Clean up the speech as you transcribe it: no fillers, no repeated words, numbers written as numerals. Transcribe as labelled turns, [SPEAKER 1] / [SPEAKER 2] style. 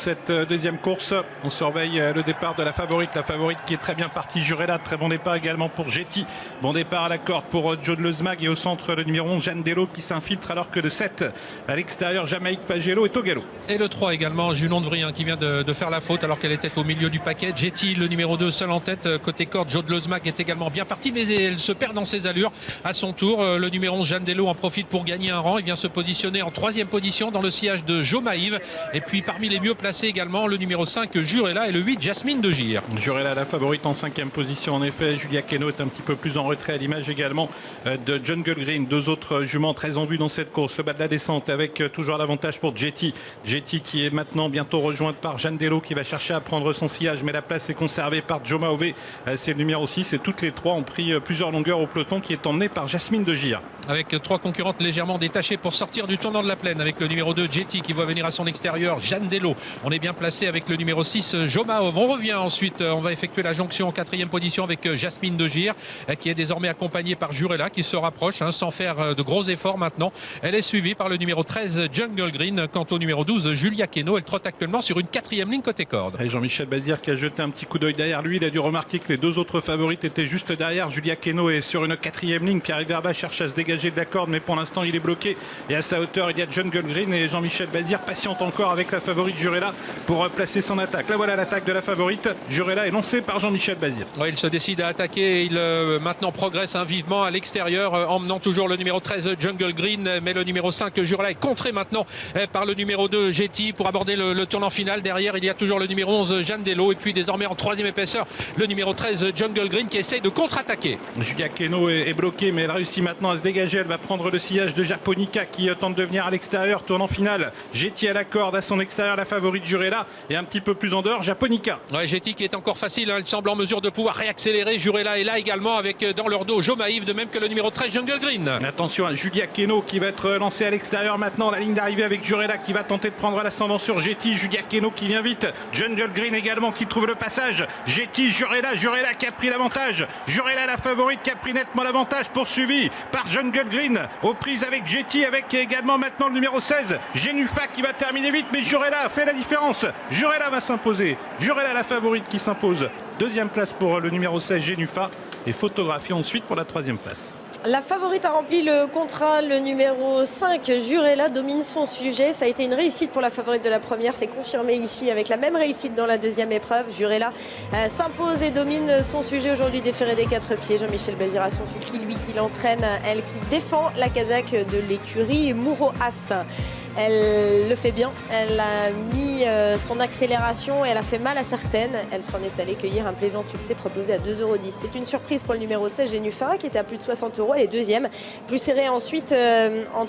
[SPEAKER 1] Cette deuxième course, on surveille le départ de la favorite qui est très bien partie, Jurella, très bon départ également pour Getty, bon départ à la corde pour Joe de Lezmag et au centre le numéro 11 Jeanne Dello qui s'infiltre alors que le 7 à l'extérieur Jamaïque Pagelo est au galop.
[SPEAKER 2] Et le 3 également, Junon de Vrien qui vient de faire la faute alors qu'elle était au milieu du paquet. Getty, le numéro 2, seul en tête, côté corde, Joe de Lezmag est également bien parti mais elle se perd dans ses allures. À son tour, le numéro 11 Jeanne Dello en profite pour gagner un rang, il vient se positionner en troisième position dans le sillage de Jo Maïve et puis parmi les mieux placés également le numéro 5 Jurella et le 8 Jasmine de Gire.
[SPEAKER 1] Jurella la favorite en cinquième position en effet. Julia Keno est un petit peu plus en retrait à l'image également de Jungle Green. Deux autres juments très en vue dans cette course. Le bas de la descente avec toujours l'avantage pour Getty. Getty qui est maintenant bientôt rejointe par Jeanne Dello qui va chercher à prendre son sillage mais la place est conservée par Joe Maové. C'est le numéro 6 et toutes les trois ont pris plusieurs longueurs au peloton qui est emmené par Jasmine de Gire.
[SPEAKER 2] Avec trois concurrentes légèrement détachées pour sortir du tournant de la plaine avec le numéro 2 Getty qui voit venir à son extérieur Jeanne Dello. On est bien placé avec le numéro 6 Jomaov. On revient ensuite, on va effectuer la jonction en quatrième position avec Jasmine de Gire qui est désormais accompagnée par Jurella qui se rapproche sans faire de gros efforts maintenant. Elle est suivie par le numéro 13 Jungle Green. Quant au numéro 12 Julia Keno, elle trotte actuellement sur une quatrième ligne côté corde.
[SPEAKER 1] Et Jean-Michel Bazir qui a jeté un petit coup d'œil derrière lui, il a dû remarquer que les deux autres favorites étaient juste derrière. Julia Keno est sur une quatrième ligne, Pierre Verba cherche à se dégager de la corde mais pour l'instant il est bloqué et à sa hauteur il y a Jungle Green et Jean-Michel Bazir patiente encore avec la favorite Jurella pour placer son attaque. Là voilà l'attaque de la favorite. Jurella est lancée par Jean-Michel Bazir.
[SPEAKER 2] Ouais, il se décide à attaquer. Il maintenant progresse vivement à l'extérieur, emmenant toujours le numéro 13 Jungle Green. Mais le numéro 5 Jurella est contré maintenant par le numéro 2 Getty pour aborder le tournant final. Derrière, il y a toujours le numéro 11 Jeanne Dello. Et puis désormais en troisième épaisseur, le numéro 13 Jungle Green qui essaye de contre-attaquer.
[SPEAKER 1] Julia Keno est bloquée, mais elle réussit maintenant à se dégager. Elle va prendre le sillage de Japonica qui tente de venir à l'extérieur. Tournant final, Getty à la corde, à son extérieur la favorite Jurella et un petit peu plus en dehors Japonica.
[SPEAKER 2] Ouais, Getty qui est encore facile, elle semble en mesure de pouvoir réaccélérer. Jurella est là également avec dans leur dos Jo Maïve, de même que le numéro 13 Jungle Green.
[SPEAKER 1] Attention à Julia Keno qui va être lancée à l'extérieur maintenant. La ligne d'arrivée avec Jurella qui va tenter de prendre l'ascendant sur Getty. Julia Keno qui vient vite. Jungle Green également qui trouve le passage. Getty, Jurella qui a pris l'avantage. Jurella la favorite qui a pris nettement l'avantage, poursuivi par Jungle Green aux prises avec Getty, avec également maintenant le numéro 16 Genufa qui va terminer vite, mais Jurella fait la différence. Jurella va s'imposer. Jurella la favorite qui s'impose. Deuxième place pour le numéro 16 Genufa et photographie ensuite pour la troisième place.
[SPEAKER 3] La favorite a rempli le contrat, le numéro 5, Jurella domine son sujet. Ça a été une réussite pour la favorite de la première, c'est confirmé ici avec la même réussite dans la deuxième épreuve. Jurella s'impose et domine son sujet aujourd'hui déféré des quatre pieds. Jean-Michel Bazir a son supplice, lui qui l'entraîne, elle qui défend la casaque de l'écurie Mouro As. Elle le fait bien, elle a mis son accélération et elle a fait mal à certaines. Elle s'en est allée cueillir un plaisant succès proposé à 2,10 €. C'est une surprise pour le numéro 16 Genufa qui était à plus de 60 €. Elle est deuxième, plus serrée ensuite entre